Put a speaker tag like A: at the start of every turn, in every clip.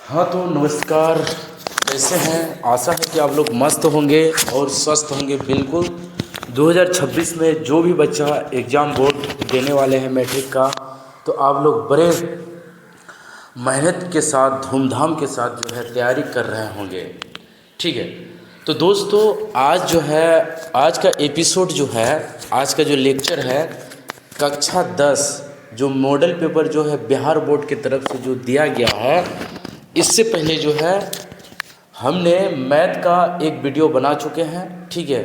A: हाँ तो नमस्कार। कैसे हैं? आशा है कि आप लोग मस्त होंगे और स्वस्थ होंगे। बिल्कुल 2026 में जो भी बच्चा एग्ज़ाम बोर्ड देने वाले हैं मैट्रिक का, तो आप लोग बड़े मेहनत के साथ धूमधाम के साथ जो है तैयारी कर रहे होंगे। ठीक है, तो दोस्तों आज जो है आज का एपिसोड जो है, आज का जो लेक्चर है कक्षा 10 जो मॉडल पेपर जो है बिहार बोर्ड की तरफ से जो दिया गया है, इससे पहले जो है हमने मैथ का एक वीडियो बना चुके हैं। ठीक है,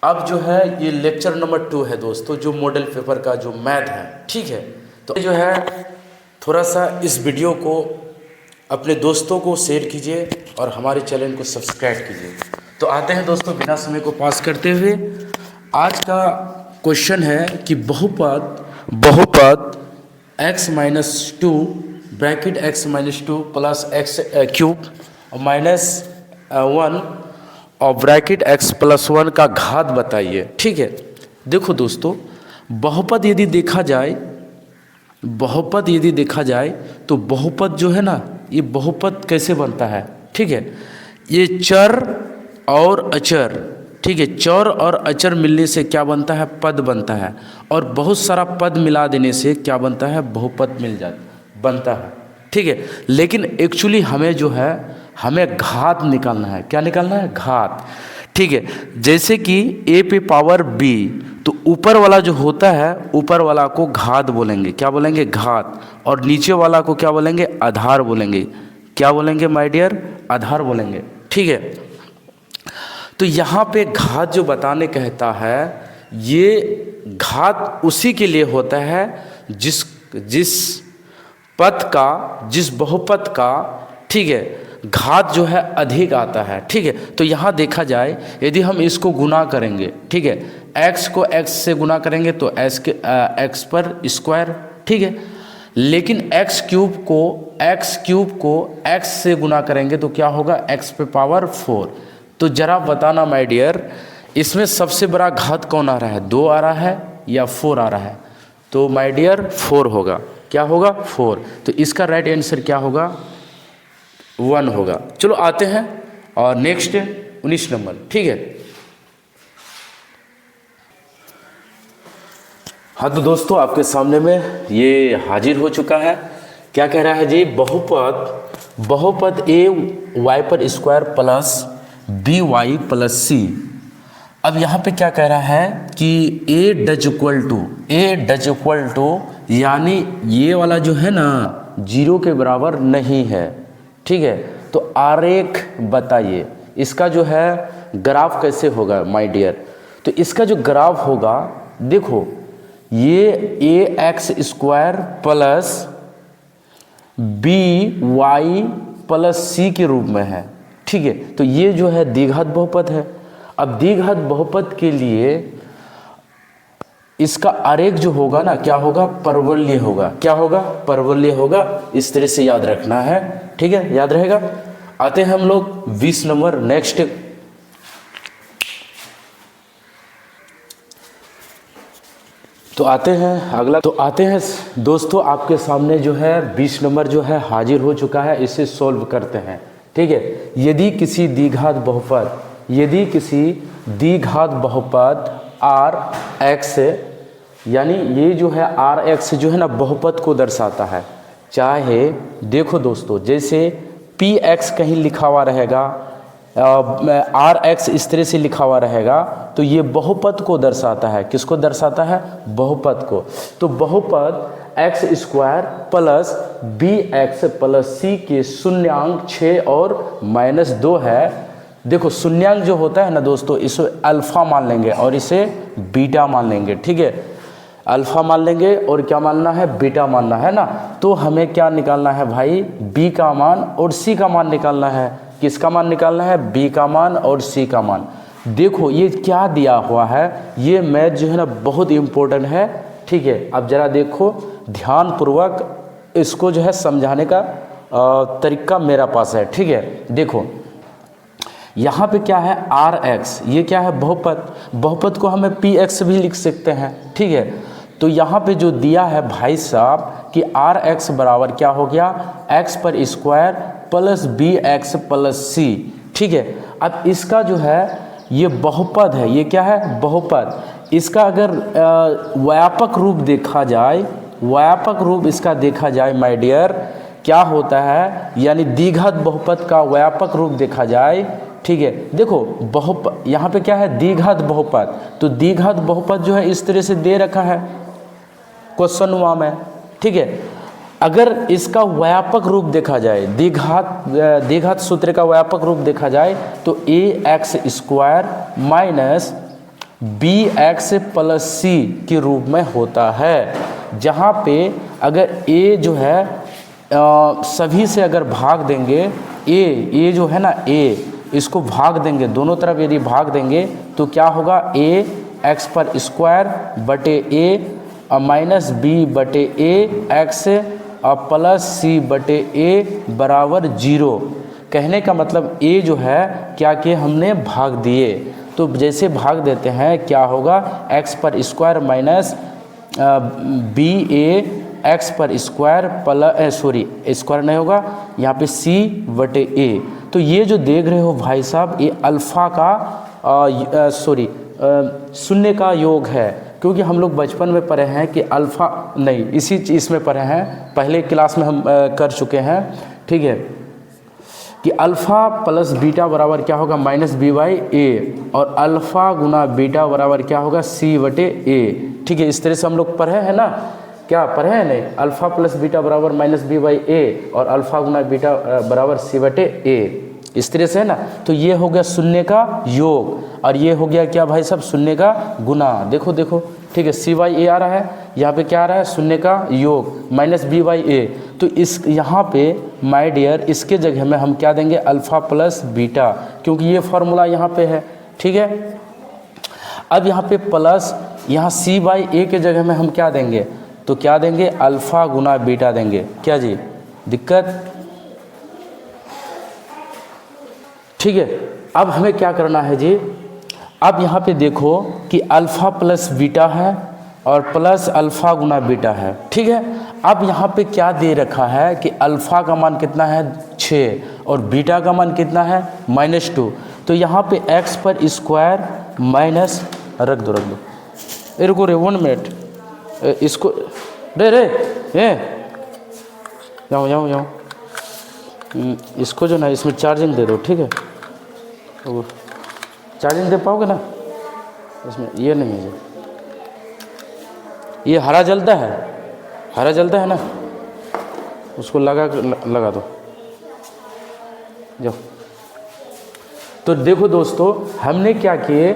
A: अब जो है ये लेक्चर नंबर 2 है दोस्तों, जो मॉडल पेपर का जो मैथ है। ठीक है, तो जो है थोड़ा सा इस वीडियो को अपने दोस्तों को शेयर कीजिए और हमारे चैनल को सब्सक्राइब कीजिए। तो आते हैं दोस्तों बिना समय को पास करते हुए, आज का क्वेश्चन है कि बहुपद x-2 bracket x-2 plus x cube -1 और ब्रैकेट x + 1 का घात बताइए। ठीक है, देखो दोस्तों बहुपद यदि देखा जाए तो बहुपद जो है ना, ये बहुपद कैसे बनता है? ठीक है, ये चर और अचर, ठीक है, चर और अचर मिलने से क्या बनता है? पद बनता है। और बहुत सारा पद मिला देने से क्या बनता है? बहुपद बनता है। ठीक है, लेकिन एक्चुअली हमें जो है हमें घात निकालना है। क्या निकालना है? घात। ठीक है, जैसे कि a पे पावर b, तो ऊपर वाला जो होता है ऊपर वाला को घात बोलेंगे। क्या बोलेंगे? घात। और नीचे वाला को क्या बोलेंगे? आधार बोलेंगे। क्या बोलेंगे माय डियर? आधार बोलेंगे। ठीक है, तो यहाँ पे घात जो बताने कहता है, ये घात उसी के लिए होता है जिस बहुपद का, ठीक है, घात जो है अधिक आता है। ठीक है, तो यहाँ देखा जाए यदि हम इसको गुना करेंगे, ठीक है, x को x से गुना करेंगे तो x पर स्क्वायर। ठीक है, लेकिन x क्यूब को x से गुना करेंगे तो क्या होगा? x पे पावर 4। तो जरा बताना माय डियर, इसमें सबसे बड़ा घात कौन आ रहा है? 2 आ रहा है या 4 आ रहा है? तो माय डियर 4 होगा। क्या होगा? 4। तो इसका राइट आंसर क्या होगा? 1 होगा। चलो आते हैं और नेक्स्ट 19 नंबर। ठीक है, हाँ तो दोस्तों आपके सामने में ये हाजिर हो चुका है। क्या कह रहा है जी? बहुपद a y पर square plus b y plus c। अब यहाँ पे क्या कह रहा है कि a डज इक्वल टू, यानी ये वाला जो है ना 0 के बराबर नहीं है। ठीक है, तो आरेख बताइए इसका जो है ग्राफ कैसे होगा माय डियर। तो इसका जो ग्राफ होगा, देखो ये ax² plus by plus c के रूप में है। ठीक है, तो ये जो है द्विघात बहुपद है। अब द्विघात बहुपद के लिए इसका आरेख जो होगा ना, क्या होगा? परवलय होगा। क्या होगा? परवलय होगा। इस तरह से याद रखना है। ठीक है, याद रहेगा। आते हैं हम लोग 20 नंबर नेक्स्ट। तो आते हैं अगला। तो आते हैं दोस्तों, आपके सामने जो है 20 नंबर जो है हाजिर हो चुका है। इसे सॉल्व करते हैं। ठीक है, यदि किसी द्विघात बहुपद Rx, यानी ये जो है Rx जो है ना बहुपद को दर्शाता है। चाहे देखो दोस्तों, जैसे Px कहीं लिखा हुआ रहेगा, Rx इस तरह से लिखा हुआ रहेगा, तो ये बहुपद को दर्शाता है। किसको दर्शाता है? बहुपद को। तो बहुपद x² plus bx plus c के शून्यांक 6 और -2 है। देखो शून्यांक जो होता है ना दोस्तों, इसे अल्फा मान लेंगे और इसे बीटा मान लेंगे। ठीक है, अल्फा मान लेंगे और क्या मानना है? बीटा मानना है ना। तो हमें क्या निकालना है भाई? b का मान और c का मान निकालना है। किसका मान निकालना है? b का मान और c का मान। देखो ये क्या दिया हुआ है, ये मैथ जो है ना बहुत इम्पोर्टेंट है। ठीक है, अब जरा देखो ध्यानपूर्वक, इसको जो है समझाने का तरीका मेरा पास है। ठीक है, देखो यहाँ पे क्या है? Rx, ये क्या है? बहुपद को हमें Px भी लिख सकते हैं। ठीक है, तो यहाँ पे जो दिया है भाई साहब कि आर एक्स बराबर क्या हो गया, एक्स पर square plus b x plus c. ठीक है, अब इसका जो है ये बहुपद है, ये क्या है, बहुपद। इसका अगर व्यापक रूप देखा जाए, व्यापक रूप इसका देखा जाए माय डियर, क्या होता है, यानी द्विघात बहुपद का व्यापक रूप देखा जाए। ठीक है, देखो बहुपद यहाँ पे क्या है, द्विघात बहुपद। तो द्विघात बहुपद जो है इस तरह से दे रखा है क्वेश्चन वा में। ठीक है, अगर इसका व्यापक रूप देखा जाए, द्विघात सूत्र का व्यापक रूप देखा जाए तो a x square minus b x plus c के रूप में होता है, जहाँ पे अगर ए जो है सभी से अगर भाग देंगे, ए जो है ना, ए इसको भाग देंगे, दोनों तरफ यदि भाग देंगे तो क्या होगा, ए एक्स पर स्क्वायर बटे ए माइनस बी बटे ए एक्स प्लस सी बटे ए बराबर 0। कहने का मतलब ए जो है क्या किए हमने, भाग दिए। तो जैसे भाग देते हैं क्या होगा, एक्स पर स्क्वायर माइनस बी ए एक्स पर स्क्वायर प्लस स्क्वायर नहीं होगा यहाँ पे सी बटे ए। तो ये जो देख रहे हो भाई साहब, ये अल्फ़ा का शून्य का योग है, क्योंकि हम लोग बचपन में पढ़े हैं कि अल्फ़ा नहीं, इसी चीज़ में पढ़े हैं, पहले क्लास में हम कर चुके हैं। ठीक है, कि अल्फ़ा प्लस बीटा बराबर क्या होगा, माइनस बी बाई ए, और अल्फ़ा गुना बीटा बराबर क्या होगा, सी बटे ए। ठीक है, इस तरह से हम लोग पढ़े हैं ना, क्या पढ़े हैं नहीं, अल्फ़ा प्लस बीटा बराबर माइनस बी बाई ए और अल्फ़ा गुना बीटा बराबर सी बटे ए, इस तरह से है ना। तो ये हो गया शून्य का योग और ये हो गया क्या भाई साहब, शून्य का गुना। देखो देखो, ठीक है, सी बाई ए आ रहा है, यहाँ पे क्या आ रहा है, शून्य का योग माइनस बी बाई ए। तो इस यहाँ पे माय डियर इसके जगह में हम क्या देंगे, अल्फ़ा प्लस बीटा, क्योंकि ये फार्मूला यहाँ पे है। ठीक है, अब यहाँ पे प्लस, यहाँ सी बाई ए के जगह में हम क्या देंगे, तो क्या देंगे, अल्फ़ा गुना बीटा देंगे। क्या जी दिक्कत? ठीक है, अब हमें क्या करना है जी, अब यहाँ पे देखो कि अल्फ़ा प्लस बीटा है और प्लस अल्फ़ा गुना बीटा है। ठीक है, अब यहाँ पे क्या दे रखा है कि अल्फ़ा का मान कितना है 6 और बीटा का मान कितना है -2। तो यहाँ पे x पर स्क्वायर माइनस, रख दो रुको रे 1 मिनट, इसको रे जाओ इसको जो ना इसमें चार्जिंग दे दो। ठीक है, तो चार्जिंग दे पाओगे ना इसमें, ये नहीं है, ये हरा जलता है ना, उसको लगा दो जाओ। तो देखो दोस्तों, हमने क्या किए,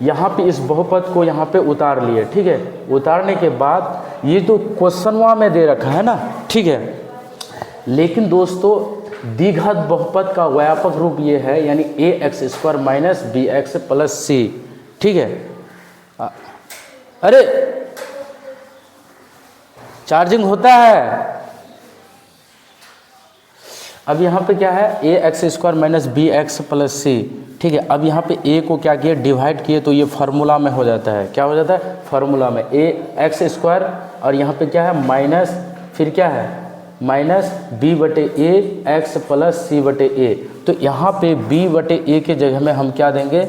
A: यहाँ पे इस बहुपद को यहाँ पे उतार लिए। ठीक है, उतारने के बाद ये तो क्वेश्चनवा में दे रखा है ना, ठीक है, लेकिन दोस्तों द्विघात बहुपद का व्यापक रूप ये है, यानी a x square minus b x plus c. ठीक है, अरे चार्जिंग होता है। अब यहाँ पे क्या है, a x square minus b x plus c. ठीक है, अब यहाँ पे ए को क्या किए, डिवाइड किए, तो ये फार्मूला में हो जाता है। क्या हो जाता है, फार्मूला में ए एक्स स्क्वायर और यहाँ पे क्या है माइनस, फिर क्या है माइनस बी बटे ए एक्स प्लस सी बटे ए। तो यहाँ पे बी बटे ए के जगह में हम क्या देंगे,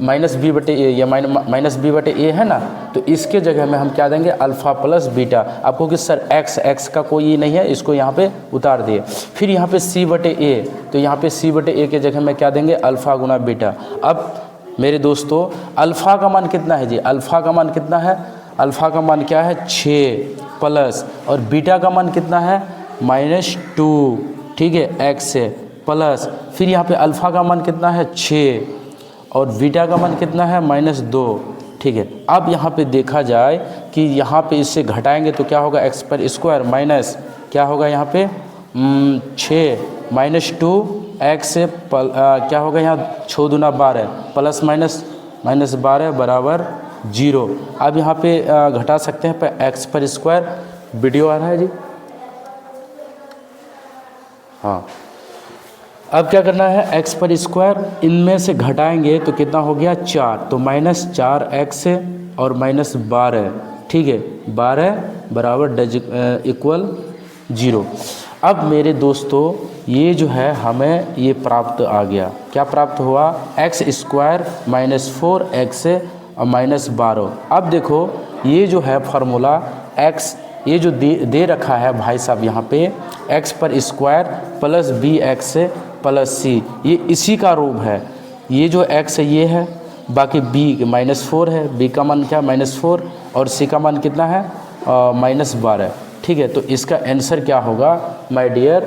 A: माइनस बी बटे ए, या माइनस बी बटे ए है ना, तो इसके जगह में हम क्या देंगे, अल्फ़ा प्लस बीटा। आपको कि सर एक्स का कोई नहीं है, इसको यहाँ पे उतार दिए। फिर यहाँ पे सी बटे ए, तो यहाँ पे सी बटे ए के जगह में क्या देंगे, अल्फ़ा गुना बीटा। अब मेरे दोस्तों अल्फ़ा का मान कितना है जी, अल्फ़ा का मान कितना है, अल्फ़ा का मान क्या है 6 प्लस, और बीटा का मान कितना है -2। ठीक है, एक्स से प्लस, फिर यहाँ पे अल्फ़ा का मान कितना है 6 और बीटा का मान कितना है -2। ठीक है, अब यहाँ पे देखा जाए कि यहाँ पे इससे घटाएंगे तो क्या होगा, एक्स पर स्क्वायर माइनस क्या होगा यहाँ पे 6 -2 एक्स से क्या होगा यहाँ 6 दूना 12 प्लस माइनस 12 बराबर 0। अब यहाँ पे घटा सकते हैं पर एक्स पर स्क्वायर, वीडियो आ रहा है जी, हाँ। अब क्या करना है, एक्स पर स्क्वायर इनमें से घटाएंगे तो कितना हो गया 4, तो -4 एक्स और -12। ठीक है, 12 बराबर इक्वल 0। अब मेरे दोस्तों ये जो है हमें ये प्राप्त आ गया, क्या प्राप्त हुआ, एक्स स्क्वायर माइनस 4x और माइनस 12। अब देखो ये जो है फार्मूला x, ये जो दे रखा है भाई साहब यहाँ पे x पर square plus b x plus c, ये इसी का रूप है। ये जो x है ये है, बाकी b -4 है, b का मान क्या -4 और c का मान कितना है -12। ठीक है, तो इसका आंसर क्या होगा माय डियर,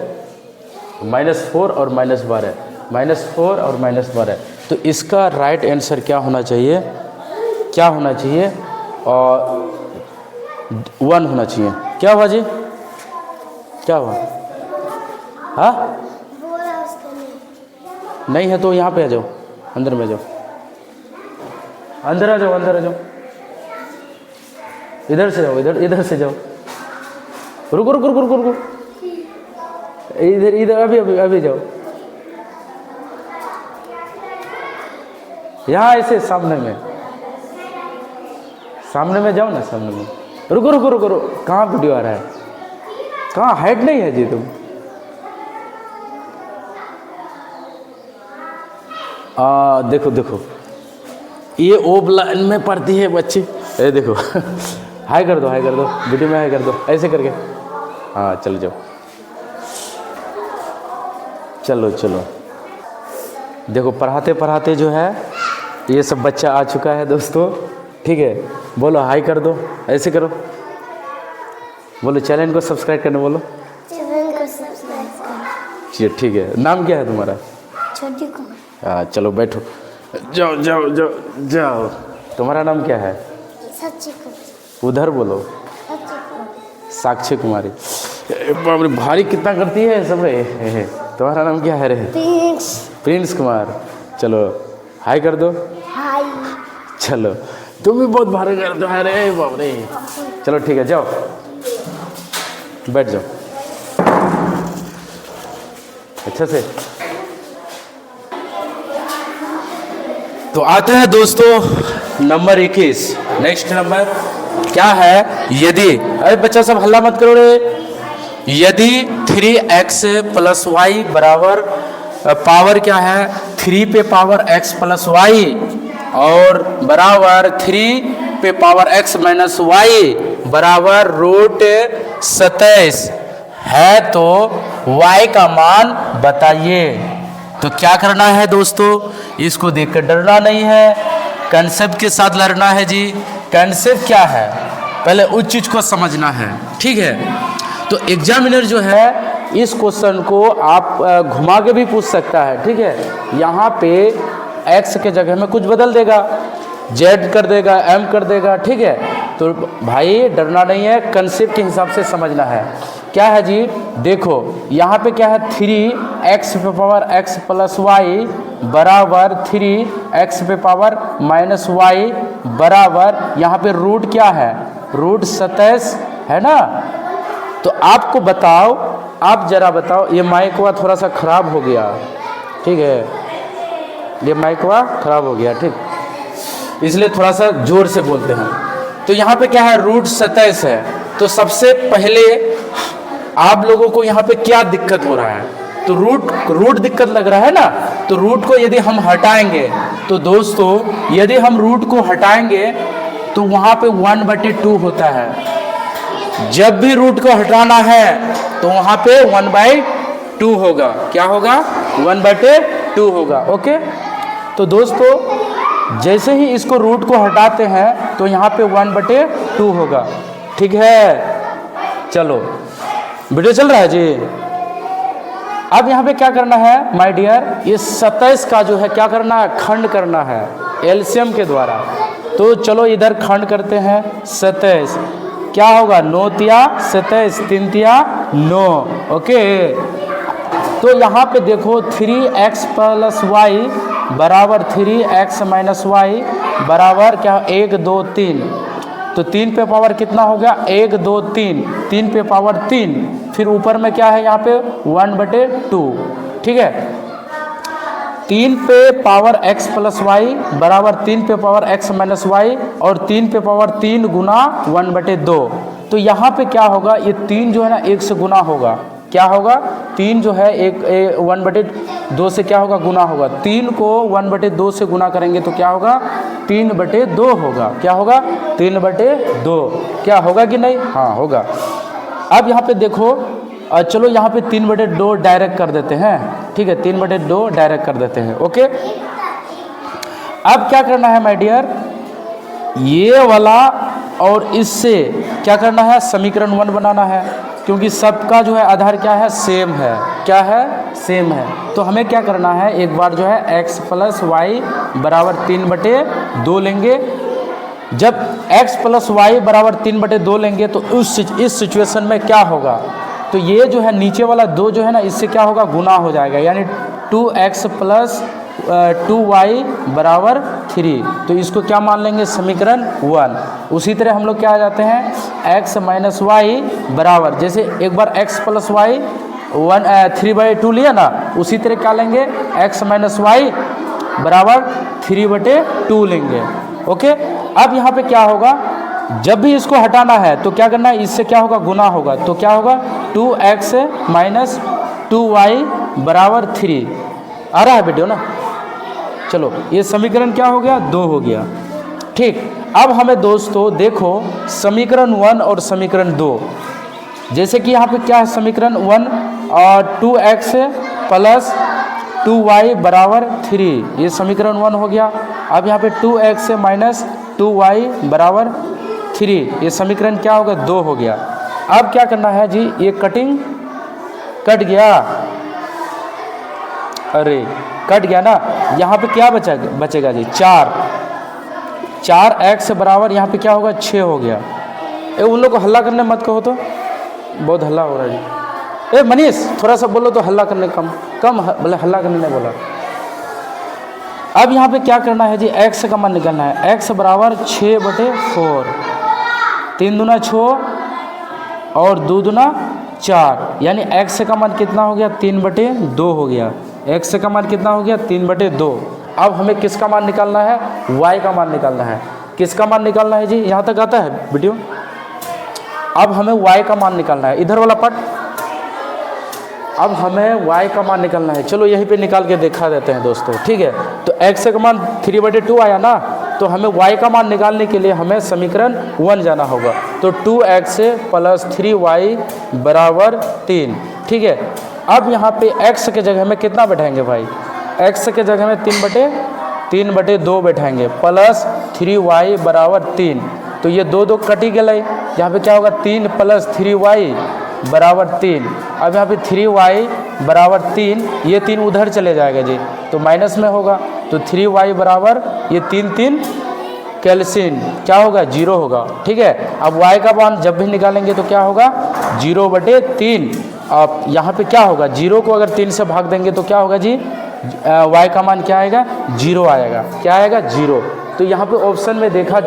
A: -4 और -12, -4 और -12। तो इसका राइट आंसर क्या होना चाहिए, क्या होना चाहिए, और 1 होना चाहिए। क्या हुआ जी, क्या हुआ, हाँ नहीं है तो यहाँ पे आ जाओ, अंदर में जाओ, अंदर आ जाओ, अंदर आ जाओ, इधर से जाओ, इधर से जाओ, रुको रुको रुको रुको रुको, इधर अभी जाओ, यहाँ ऐसे सामने में जाओ ना, सामने में। रुको रुको रुको रुको, कहाँ वीडियो आ रहा है, कहाँ, हाइट नहीं है जी तुम, देखो देखो ये ओप लाइन में पढ़ती है बच्चे, ये देखो हाई कर दो, हाई कर दो, वीडियो में हाई कर दो, ऐसे करके, हाँ चलो जाओ, चलो चलो। देखो पढ़ाते पढ़ाते जो है ये सब बच्चा आ चुका है दोस्तों। ठीक है, बोलो हाई कर दो, ऐसे करो, बोलो चैनल को सब्सक्राइब करने, बोलो
B: चैनल को सब्सक्राइब करो।
A: जी ठीक है, नाम क्या है तुम्हारा,
B: छोटी कुमार।
A: हाँ चलो बैठो, जाओ जाओ जाओ जाओ, तुम्हारा नाम क्या है,
B: सच्ची कुमार।
A: उधर बोलो,
B: सच्ची कुमार।
A: साक्षी कुमारी। बाप रे, भारी कितना करती है सब रे। तुम्हारा नाम क्या है रे,
B: प्रिंस।
A: प्रिंस कुमार। चलो हाई कर दो,
B: हाय।
A: चलो तुम भी बहुत भारी कर दो, अरे बाप रे। चलो ठीक है, जाओ बैठ जाओ अच्छा से। तो आते हैं दोस्तों नंबर 21। नेक्स्ट नंबर क्या है, यदि, अरे बच्चा सब हल्ला मत करो रे, यदि 3x + y बराबर पावर क्या है 3 पे पावर x + y और बराबर 3 पे पावर x - y बराबर √27 है, तो y का मान बताइए। तो क्या करना है दोस्तों, इसको देखकर डरना नहीं है, कंसेप्ट के साथ लड़ना है जी। कंसेप्ट क्या है, पहले उस चीज को समझना है। ठीक है, तो एग्जामिनर जो है इस क्वेश्चन को आप घुमा के भी पूछ सकता है। ठीक है, यहाँ पे x के जगह में कुछ बदल देगा, z कर देगा, m कर देगा। ठीक है, तो भाई डरना नहीं है, कंसेप्ट के हिसाब से समझना है। क्या है जी, देखो यहाँ पे क्या है 3x पे पावर x + y बराबर 3x पे पावर -y बराबर, यहाँ पे रूट क्या है, √27 है ना। तो आपको बताओ, आप जरा बताओ, ये माइक हुआ थोड़ा सा खराब हो गया। ठीक है, ये माइक हुआ खराब हो गया, ठीक, इसलिए थोड़ा सा जोर से बोलते हैं। तो यहाँ पे क्या है √27 है। तो सबसे पहले आप लोगों को यहाँ पे क्या दिक्कत हो रहा है, तो रूट दिक्कत लग रहा है ना। तो रूट को यदि हम हटाएंगे, तो दोस्तों यदि हम रूट को हटाएंगे तो वहाँ पे 1/2 होता है। जब भी रूट को हटाना है तो वहाँ पे 1/2 होगा। क्या होगा, 1/2 होगा। ओके, तो दोस्तों जैसे ही इसको रूट को हटाते हैं तो यहाँ पे 1/2 होगा। ठीक है, चलो वीडियो चल रहा है जी। अब यहाँ पे क्या करना है माय डियर, ये 27 का जो है क्या करना है, खंड करना है एलसीएम के द्वारा। तो चलो इधर खंड करते हैं 27, क्या होगा 9 तिया 27, 3 तिया 9। ओके, तो यहाँ पे देखो 3x + y बराबर 3x - y बराबर क्या, 1 2 3। तो 3 पे पावर कितना हो गया, 1 2 3, 3 पे पावर 3, फिर ऊपर में क्या है यहाँ पे 1/2। ठीक है, 3 पे पावर x प्लस वाई बराबर 3 पे पावर x माइनस वाई और 3 पे पावर 3 गुना 1/2। तो यहाँ पे क्या होगा, ये 3 जो है ना 1 से गुना होगा। क्या होगा, 3 जो है 1/2 से क्या होगा, गुना होगा। 3 को 1/2 से गुना करेंगे तो क्या होगा, 3/2 होगा। क्या होगा, 3/2। क्या होगा कि नहीं, हाँ होगा। अब यहाँ पे देखो, चलो यहाँ पे 3/2 डायरेक्ट कर देते हैं। ठीक है, 3/2 डायरेक्ट कर देते हैं। ओके, अब क्या करना है माय डियर, ये वाला और इससे क्या करना है, समीकरण 1 बनाना है, क्योंकि सबका जो है आधार क्या है, सेम है। क्या है, सेम है। तो हमें क्या करना है, एक बार जो है x प्लस वाई बराबर 3/2 लेंगे। जब x प्लस वाई बराबर 3/2 लेंगे तो इस सिचुएशन में क्या होगा, तो ये जो है नीचे वाला 2 जो है ना, इससे क्या होगा, गुना हो जाएगा, यानी 2x प्लस 2y बराबर 3। तो इसको क्या मान लेंगे, समीकरण 1। उसी तरह हम लोग क्या आ जाते हैं, x माइनस वाई बराबर, जैसे एक बार x प्लस वाई 3/2 लिया ना, उसी तरह क्या लेंगे, x माइनस वाई बराबर 3/2 लेंगे। ओके, अब यहाँ पे क्या होगा, जब भी इसको हटाना है तो क्या करना है, इससे क्या होगा, गुना होगा। तो क्या होगा, 2x माइनस 2y बराबर 3। आ रहा है वीडियो ना, चलो ये समीकरण क्या हो गया, 2 हो गया। ठीक, अब हमें दोस्तों देखो समीकरण 1 और समीकरण 2, जैसे कि यहाँ पे क्या है, समीकरण 1 और 2x प्लस 2y बराबर 3, ये समीकरण 1 हो गया। अब यहाँ पे 2x माइनस 2y बराबर 3, ये समीकरण क्या होगा, 2 हो गया। अब क्या करना है जी, ये कटिंग कट गया, अरे कट गया ना, यहाँ पे क्या बचेगा जी, 4x बराबर यहाँ पे क्या होगा, 6 हो गया। उन लोग को हल्ला करने मत कहो, तो बहुत हल्ला हो रहा है जी। मनीष थोड़ा सा बोलो तो, हल्ला करने कम बोले, हल्ला करने नहीं बोला। अब यहाँ पे क्या करना है जी, x का मान निकालना है। x बराबर 6/4, 3 दूना 6 और 2 दूना 4, यानी x का मान कितना हो गया, 3/2 हो गया। x का मान कितना हो गया, 3/2। अब हमें किसका मान निकालना है, y का मान निकालना है। किसका मान निकालना है जी, यहाँ तक आता है वीडियो। अब हमें y का मान निकालना है, इधर वाला पार्ट। अब हमें y का मान निकालना है, चलो यहीं पे निकाल के दिखा देते हैं दोस्तों। ठीक है, तो x का मान 3/2 आया ना, तो हमें y का मान निकालने के लिए हमें समीकरण 1 जाना होगा। तो 2x प्लस 3y बराबर 3। ठीक है, अब यहाँ पे x के जगह में कितना बैठाएंगे भाई, x के जगह में 3/2 बैठाएंगे, प्लस 3y बराबर 3। तो ये 2 कटी गए, यहाँ पे क्या होगा, 3 प्लस 3y बराबर 3। अब यहाँ पे 3y बराबर 3, ये 3 उधर चले जाएगा जी, तो माइनस में होगा। तो 3y बराबर ये 3 कैल्सियम क्या होगा, 0 होगा। ठीक है, अब y का मान जब भी निकालेंगे तो क्या होगा, 0/3। अब यहाँ पे क्या होगा, 0 को अगर 3 से भाग देंगे तो क्या होगा जी, y का मान क्या आएगा, 0 आएगा। क्या आएगा, 0। तो यहाँ पे ऑप्शन में देखा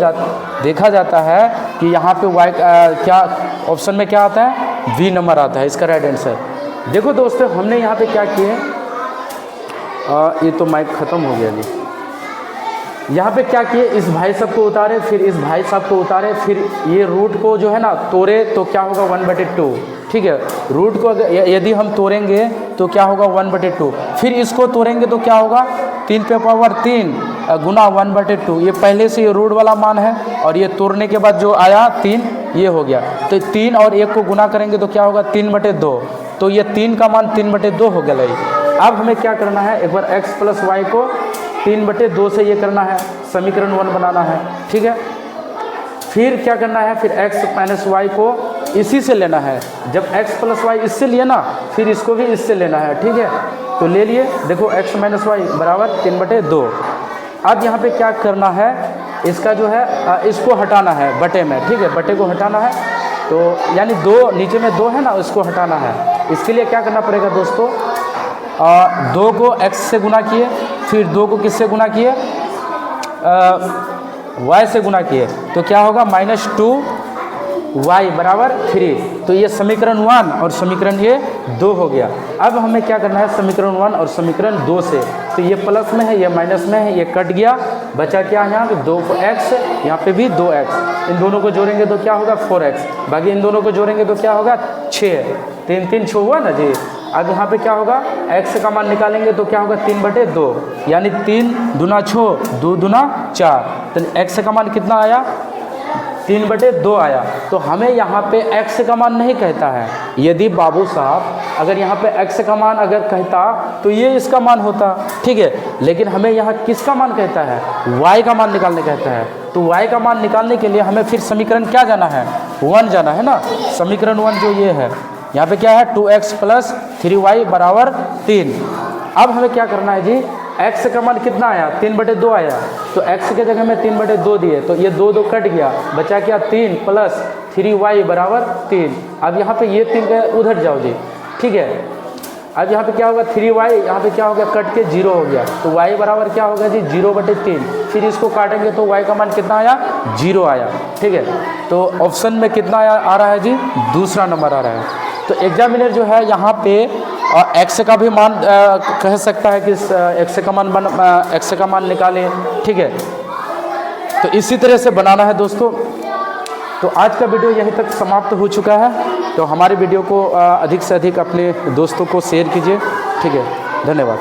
A: जाता है कि यहाँ पे y क्या ऑप्शन में क्या आता है, बी नंबर आता है इसका राइट आंसर। देखो दोस्तों, हमने यहाँ पे क्या किए, ये तो माइक ख़त्म हो गया जी। यहाँ पे क्या किए, इस भाई साहब को उतारे, फिर इस भाई साहब को उतारे, फिर ये रूट को जो है ना तोड़े, तो क्या होगा, 1/2। ठीक है, रूट को यदि हम तोड़ेंगे तो क्या होगा, 1/2। फिर इसको तोड़ेंगे तो क्या होगा, 3 पे पावर 3 गुना 1/2। ये पहले से ये रूट वाला मान है, और ये तोड़ने के बाद जो आया 3, ये हो गया। तो 3 और 1 को गुना करेंगे तो क्या होगा, 3/2। तो ये 3 का मान 3/2 हो गया। अब हमें क्या करना है, एक बार x प्लस वाई को 3/2 से ये करना है, समीकरण 1 बनाना है। ठीक है, फिर क्या करना है, फिर x माइनस वाई को इसी से लेना है। जब x प्लस वाई इससे लिए ना, फिर इसको भी इससे लेना है। ठीक है, तो ले लिए, देखो x माइनस वाई बराबर 3/2। अब यहाँ पे क्या करना है, इसका जो है इसको हटाना है बटे में। ठीक है, बटे को हटाना है, तो यानी 2 नीचे में 2 है ना, इसको हटाना है। इसके लिए क्या करना पड़ेगा दोस्तों, 2 को x से गुना किए, फिर 2 को किससे गुना किए, y से गुना किए, तो क्या होगा, -2 y बराबर 3। तो ये समीकरण 1 और समीकरण ये 2 हो गया। अब हमें क्या करना है समीकरण 1 और समीकरण 2 से, तो ये प्लस में है ये माइनस में है, ये कट गया, बचा क्या यहाँ 2x, यहाँ पे भी 2x, इन दोनों को जोड़ेंगे तो क्या होगा 4x, बाकी इन दोनों को जोड़ेंगे तो क्या होगा 6, 3 3 6 हुआ ना जी। अब यहाँ पे क्या होगा x का मान निकालेंगे तो क्या होगा 3/2, यानी 3 दूना 6 2 दूना 4, तो x का मान कितना आया 3/2 आया। तो हमें यहाँ पे x का मान नहीं कहता है, यदि बाबू साहब अगर यहाँ पे x का मान अगर कहता तो ये इसका मान होता, ठीक है, लेकिन हमें यहाँ किसका मान कहता है y का मान निकालने कहता है। तो y का मान निकालने के लिए हमें फिर समीकरण क्या जाना है 1 जाना है ना। समीकरण 1 जो ये है यहाँ पे क्या है 2x + 3y बराबर 3। अब हमें क्या करना है जी x का मान कितना आया 3/2 आया, तो x के जगह में 3/2 दिए, तो ये 2 2 कट गया, बचा क्या 3 + 3y बराबर 3। अब यहाँ पे ये 3 का उधर जाओ जी, ठीक है। अब यहाँ पे क्या होगा 3y, यहाँ पे क्या हो गया कट के 0 हो गया, तो y बराबर क्या होगा जी 0/3। फिर इसको काटेंगे तो y का मान कितना आया 0 आया, ठीक है। तो ऑप्शन में कितना आ रहा है जी दूसरा नंबर आ रहा है। तो एग्जामिनर जो है यहाँ पे x का भी मान कह सकता है कि x का मान निकालें, ठीक है। तो इसी तरह से बनाना है दोस्तों। तो आज का वीडियो यहीं तक समाप्त हो चुका है। तो हमारे वीडियो को अधिक से अधिक अपने दोस्तों को शेयर कीजिए, ठीक है। धन्यवाद।